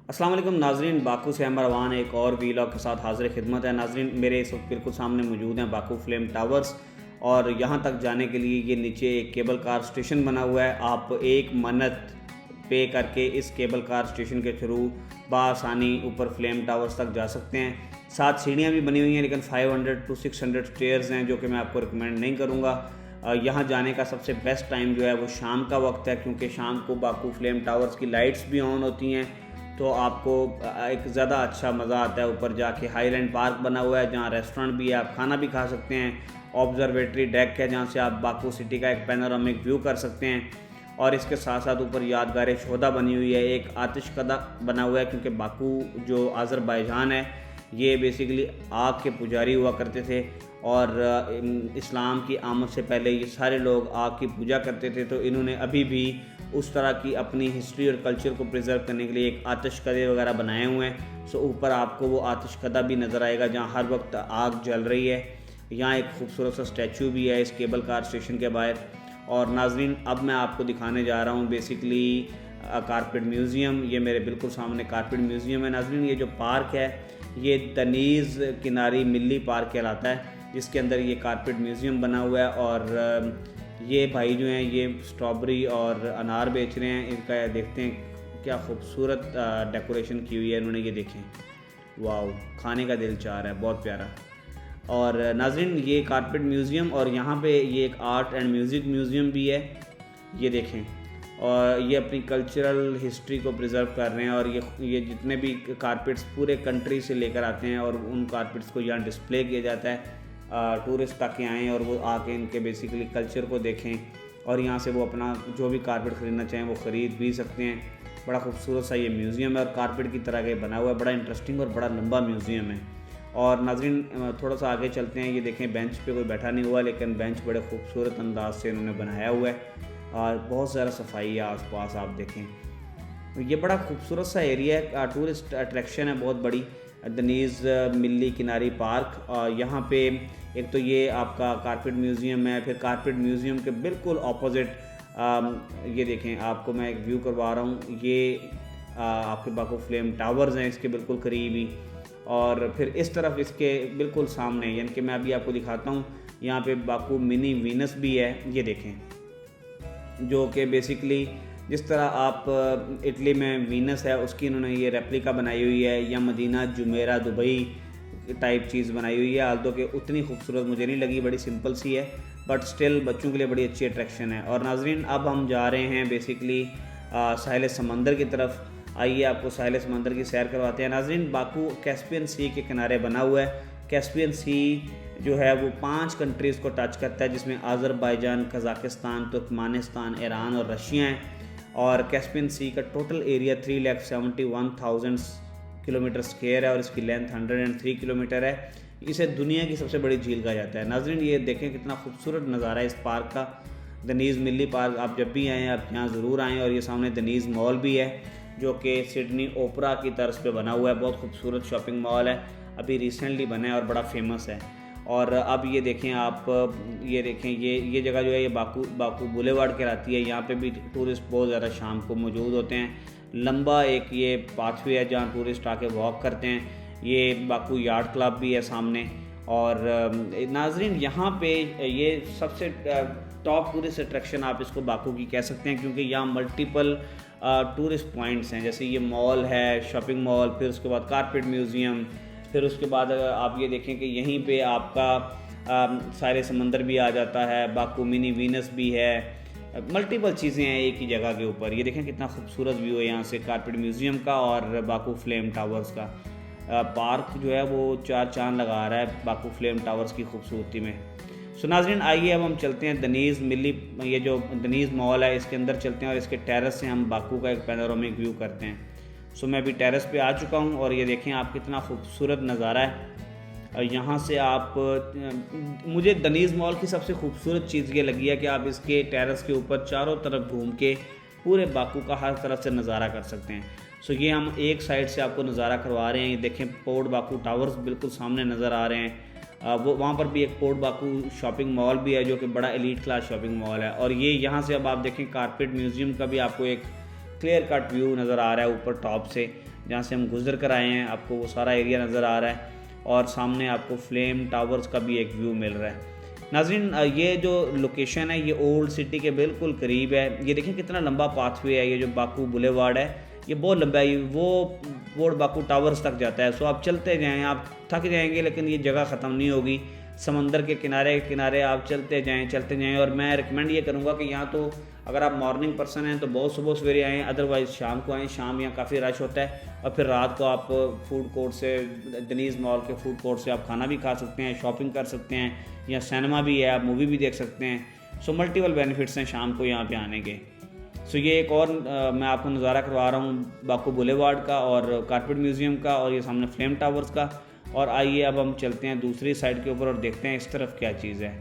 अस्सलाम वालेकुम नाजरीन, बाकू से अमरवान एक और वीलॉग के साथ हाजिर खिदमत है। नाजरीन, मेरे इस वक्त बिल्कुल सामने मौजूद हैं बाकू फ्लेम टावर्स और यहाँ तक जाने के लिए ये नीचे एक केबल कार स्टेशन बना हुआ है। आप एक मन्नत पे करके इस केबल कार स्टेशन के थ्रू बआसानी ऊपर फ्लेम टावर्स तक जा सकते हैं। साथ सीढ़ियाँ भी बनी हुई हैं, लेकिन 500 to 600 स्टेयर्स हैं, जो कि मैं आपको रिकमेंड नहीं करूँगा। यहाँ जाने का सबसे बेस्ट टाइम जो है वो शाम का वक्त है, क्योंकि शाम को बाकू फ्लेम टावर्स की लाइट्स भी ऑन होती हैं, तो आपको एक ज़्यादा अच्छा मज़ा आता है। ऊपर जाके हाईलैंड पार्क बना हुआ है, जहाँ रेस्टोरेंट भी है, आप खाना भी खा सकते हैं। ऑब्जर्वेटरी डेक है, जहाँ से आप बाकू सिटी का एक पैनोरामिक व्यू कर सकते हैं। और इसके साथ साथ ऊपर यादगार शोदा बनी हुई है, एक आतिशकदा बना हुआ है, क्योंकि बाकू जो अज़रबैजान है ये बेसिकली आग के पुजारी हुआ करते थे और इस्लाम की आमद से पहले ये सारे लोग आग की पूजा करते थे। तो इन्होंने अभी भी उस तरह की अपनी हिस्ट्री और कल्चर को प्रिजर्व करने के लिए एक आतिशकदे वगैरह बनाए हुए हैं। सो ऊपर आपको वो आतिशकदा भी नज़र आएगा, जहाँ हर वक्त आग जल रही है। यहाँ एक खूबसूरत सा स्टैचू भी है इस केबल कार स्टेशन के बाहर। और नाजरीन, अब मैं आपको दिखाने जा रहा हूँ बेसिकली कारपेट म्यूज़ियम। ये मेरे बिल्कुल सामने कारपेट म्यूज़ियम है। नाजरीन, ये जो पार्क है ये दनीज़ किनारी मिल्ली पार्क कहलाता है, जिसके अंदर ये कारपेट म्यूज़ियम बना हुआ है। और ये भाई जो हैं ये स्ट्रॉबेरी और अनार बेच रहे हैं। इनका देखते हैं क्या खूबसूरत डेकोरेशन की हुई है इन्होंने, ये देखें, वाओ, खाने का दिल चाह रहा है, बहुत प्यारा। और नाज़रीन, ये कारपेट म्यूज़ियम और यहाँ पे ये एक आर्ट एंड म्यूज़िक म्यूज़ियम भी है, ये देखें। और ये अपनी कल्चरल हिस्ट्री को प्रिजर्व कर रहे हैं। और ये जितने भी कारपेट्स पूरे कंट्री से लेकर आते हैं और उन कारपेट्स को यहाँ डिस्प्ले किया जाता है। टूरिस्ट ताकि आएँ और वो आके इनके बेसिकली कल्चर को देखें और यहाँ से वो अपना जो भी कारपेट ख़रीदना चाहें वो ख़रीद भी सकते हैं। बड़ा खूबसूरत सा ये म्यूज़ियम है और कारपेट की तरह का बना हुआ है, बड़ा इंटरेस्टिंग और बड़ा लंबा म्यूज़ियम है। और नाज़रीन, थोड़ा सा आगे चलते हैं। ये देखें, बेंच पे कोई बैठा नहीं हुआ, लेकिन बेंच बड़े खूबसूरत अंदाज से इन्होंने बनाया हुआ है और बहुत ज़्यादा सफाई है आसपास, आप देखें। ये बड़ा खूबसूरत सा एरिया है, टूरिस्ट अट्रैक्शन है बहुत बड़ी, दनीज़ मिल्ली किनारी पार्क। और यहाँ पे एक तो ये आपका कारपेट म्यूज़ियम है, फिर कारपेट म्यूज़ियम के बिल्कुल ऑपोजिट ये देखें, आपको मैं एक व्यू करवा रहा हूँ। ये आपके बाकू फ्लेम टावर्स हैं इसके बिल्कुल करीब ही। और फिर इस तरफ इसके बिल्कुल सामने, यानी कि मैं अभी आपको दिखाता हूँ, यहाँ पे बाकू मिनी वीनस भी है, ये देखें, जो कि बेसिकली जिस तरह आप इटली में वीनस है उसकी इन्होंने ये रेप्लिका बनाई हुई है, या मदीना जुमेरा दुबई टाइप चीज़ बनाई हुई है। हालांकि कि उतनी खूबसूरत मुझे नहीं लगी, बड़ी सिंपल सी है, बट स्टिल बच्चों के लिए बड़ी अच्छी अट्रैक्शन है। और नाजरीन, अब हम जा रहे हैं बेसिकली साहिल समंदर की तरफ। आइए आपको साहिल समंदर की सैर करवाते हैं। नाजरीन, बाकू कैस्पियन सी के किनारे बना हुआ है। कैस्पियन सी जो है वो 5 कंट्रीज़ को टच करता है, जिसमें अज़रबैजान, कज़ाकिस्तान, तुर्कमानिस्तान, ईरान और रशिया हैं। और कैस्पियन सी का टोटल एरिया 3,71,000 किलोमीटर स्क्वायर है और इसकी लेंथ 103 किलोमीटर है। इसे दुनिया की सबसे बड़ी झील कहा जाता है। नाज़रीन, ये देखें कितना खूबसूरत नज़ारा है इस पार्क का, दनीज़ मिल्ली पार्क। आप जब भी आएँ आप यहाँ ज़रूर आएँ। और ये सामने दनीज़ मॉल भी है, जो कि सिडनी ओपरा की तर्ज पे बना हुआ है, बहुत खूबसूरत शॉपिंग मॉल है, अभी रिसेंटली बना है और बड़ा फेमस है। और अब ये देखें आप, ये देखें, ये जगह जो है ये बाकू बुलेवार्ड कहलाती है। यहाँ पे भी टूरिस्ट बहुत ज़्यादा शाम को मौजूद होते हैं। लंबा एक ये पाथवे है जहाँ टूरिस्ट आके वॉक करते हैं। ये बाकू यार्ड क्लब भी है सामने। और नाजरीन, यहाँ पे ये सबसे टॉप टूरिस्ट अट्रैक्शन आप इसको बाकू की कह सकते हैं, क्योंकि यहाँ मल्टीपल टूरिस्ट पॉइंट्स हैं। जैसे ये मॉल है, शॉपिंग मॉल, फिर उसके बाद कारपेट म्यूज़ियम, फिर उसके बाद आप ये देखें कि यहीं पे आपका साहिल समंदर भी आ जाता है, बाकू मिनी वीनस भी है, मल्टीपल चीज़ें हैं एक ही जगह के ऊपर। ये देखें कितना खूबसूरत व्यू है यहाँ से कारपेट म्यूज़ियम का और बाकू फ्लेम टावर्स का। पार्क जो है वो 4 चांद लगा रहा है बाकू फ्लेम टावर्स की खूबसूरती में। सो नाज़रीन, आइए अब हम चलते हैं दनीज़ मिल्ली, ये जो दनीज़ मॉल है इसके अंदर चलते हैं और इसके टेरेस से हम बाकू का एक पैनोरामिक व्यू करते हैं। सो मैं अभी टेरेस पे आ चुका हूँ और ये देखें आप कितना खूबसूरत नज़ारा है। और यहाँ से आप, मुझे दनीज़ मॉल की सबसे खूबसूरत चीज़ ये लगी है कि आप इसके टेरेस के ऊपर चारों तरफ घूम के पूरे बाकू का हर तरफ से नज़ारा कर सकते हैं। सो ये हम एक साइड से आपको नज़ारा करवा रहे हैं। ये देखें, पोर्ट बाकू टावर्स बिल्कुल सामने नज़र आ रहे हैं। वो वहाँ पर भी एक पोर्ट बाकू शॉपिंग मॉल भी है, जो कि बड़ा एलीट क्लास शॉपिंग मॉल है। और ये यहाँ से अब आप देखें कारपेट म्यूज़ियम का भी आपको एक क्लियर कट व्यू नज़र आ रहा है ऊपर टॉप से, जहाँ से हम गुजर कर आए हैं आपको वो सारा एरिया नज़र आ रहा है, और सामने आपको फ्लेम टावर्स का भी एक व्यू मिल रहा है। नाज़रीन ये जो लोकेशन है ये ओल्ड सिटी के बिल्कुल करीब है। ये देखें कितना लंबा पाथवे है, ये जो बाकू बुलेवार्ड है ये बहुत लंबा है, वो बोर्ड बाकू टावर्स तक जाता है। सो आप चलते जाएँ, आप थक जाएंगे लेकिन ये जगह ख़त्म नहीं होगी। समंदर के किनारे आप चलते जाएँ। और मैं रिकमेंड ये करूँगा कि यहाँ तो अगर आप मॉर्निंग पर्सन हैं तो बहुत सुबह सवेरे आएँ, अदरवाइज़ शाम को आएँ। शाम यहाँ काफ़ी रश होता है, और फिर रात को आप फूड कोर्ट से, डनीज़ मॉल के फूड कोर्ट से आप खाना भी खा सकते हैं, शॉपिंग कर सकते हैं, या सिनेमा भी है, आप मूवी भी देख सकते हैं। सो मल्टीपल बेनिफिट्स हैं शाम को यहाँ पे आने के। सो ये एक और मैं आपको नज़ारा करवा रहा हूँ बाकू बुलेवार्ड का और कारपेट म्यूज़ियम का, और ये सामने फ्लेम टावर्स का। और आइए अब हम चलते हैं दूसरी साइड के ऊपर और देखते हैं इस तरफ क्या चीज़ है।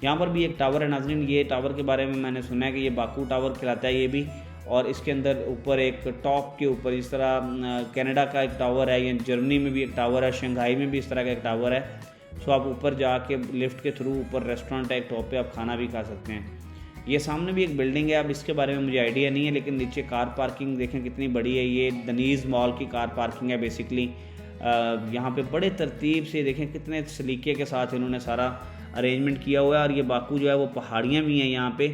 यहाँ पर भी एक टावर है नाज़रीन। ये टावर के बारे में मैंने सुना है कि ये बाकू टावर कहलाता है ये भी, और इसके अंदर ऊपर एक टॉप के ऊपर इस तरह कनाडा का एक टावर है, या जर्मनी में भी एक टावर है, शंघाई में भी इस तरह का एक टावर है। सो आप ऊपर जाके लिफ्ट के थ्रू ऊपर रेस्टोरेंट है एक टॉप पे, आप खाना भी खा सकते हैं। ये सामने भी एक बिल्डिंग है, अब इसके बारे में मुझे आइडिया नहीं है, लेकिन नीचे कार पार्किंग देखें कितनी बड़ी है। ये डनीज़ मॉल की कार पार्किंग है बेसिकली। यहाँ पे बड़े तरतीब से देखें कितने सलीके के साथ इन्होंने सारा अरेंजमेंट किया हुआ है। और ये बाकू जो है वो पहाड़ियाँ भी हैं यहाँ पे।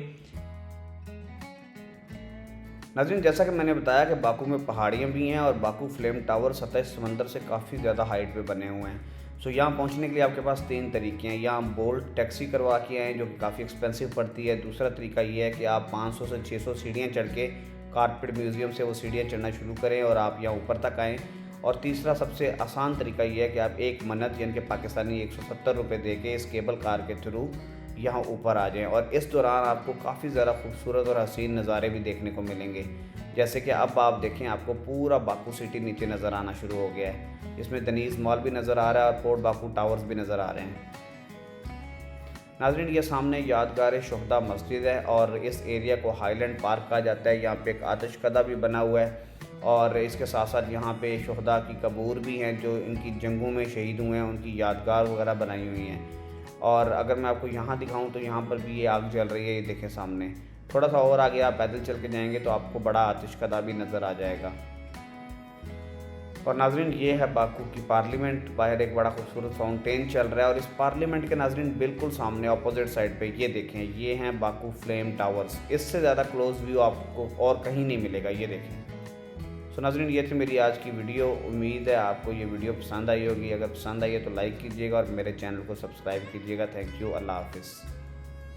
नाज़रीन जैसा कि मैंने बताया कि बाकू में पहाड़ियाँ भी हैं, और बाकू फ्लेम टावर सतह समंदर से काफ़ी ज़्यादा हाइट पे बने हुए हैं। सो यहाँ पहुँचने के लिए आपके पास 3 तरीके हैं। यहाँ बोल्ट टैक्सी करवा के आएँ जो कि काफ़ी एक्सपेंसिव पड़ती है। दूसरा तरीका ये है कि आप 500 से 600 सीढ़ियाँ चढ़ के कारपेट म्यूज़ियम से वो सीढ़ियाँ चढ़ना शुरू करें और आप यहाँ ऊपर तक आएँ। और तीसरा सबसे आसान तरीका ये है कि आप 1 मन्नत यानी कि पाकिस्तानी 170 रुपये दे के इस केबल कार के थ्रू यहाँ ऊपर आ जाएं। और इस दौरान आपको काफ़ी ज़्यादा खूबसूरत और हसीन नज़ारे भी देखने को मिलेंगे। जैसे कि अब आप देखें, आपको पूरा बाकू सिटी नीचे नज़र आना शुरू हो गया है। इसमें डनीज़ मॉल भी नज़र आ रहा है और पोर्ट बाकू टावर्स भी नज़र आ रहे हैं। नाज़रीन ये सामने यादगार शोहदा मस्जिद है, और इस एरिया को हाईलैंड पार्क कहा जाता है। यहाँ पे एक आतिशकदा भी बना हुआ है, और इसके साथ साथ यहाँ पे शोहदा की कब्र भी हैं जो इनकी जंगों में शहीद हुए हैं, उनकी यादगार वगैरह बनाई हुई हैं। और अगर मैं आपको यहाँ दिखाऊं तो यहाँ पर भी ये आग जल रही है, ये देखें सामने। थोड़ा सा और आगे आप पैदल चल के जाएंगे तो आपको बड़ा आतिशकदा भी नज़र आ जाएगा। और नाज़रीन ये है बाकू की पार्लियामेंट। बाहर एक बड़ा खूबसूरत फाउंटेन चल रहा है, और इस पार्लियामेंट के नाज़रीन बिल्कुल सामने अपोजिट साइड पे ये देखें, ये हैं बाकू फ्लेम टावर्स। इससे ज़्यादा क्लोज व्यू आपको और कहीं नहीं मिलेगा, ये देखें। सो नाज़रीन ये थी मेरी आज की वीडियो। उम्मीद है आपको ये वीडियो पसंद आई होगी। अगर पसंद आई है तो लाइक कीजिएगा और मेरे चैनल को सब्सक्राइब कीजिएगा। Thank you. अल्लाह हाफिज़।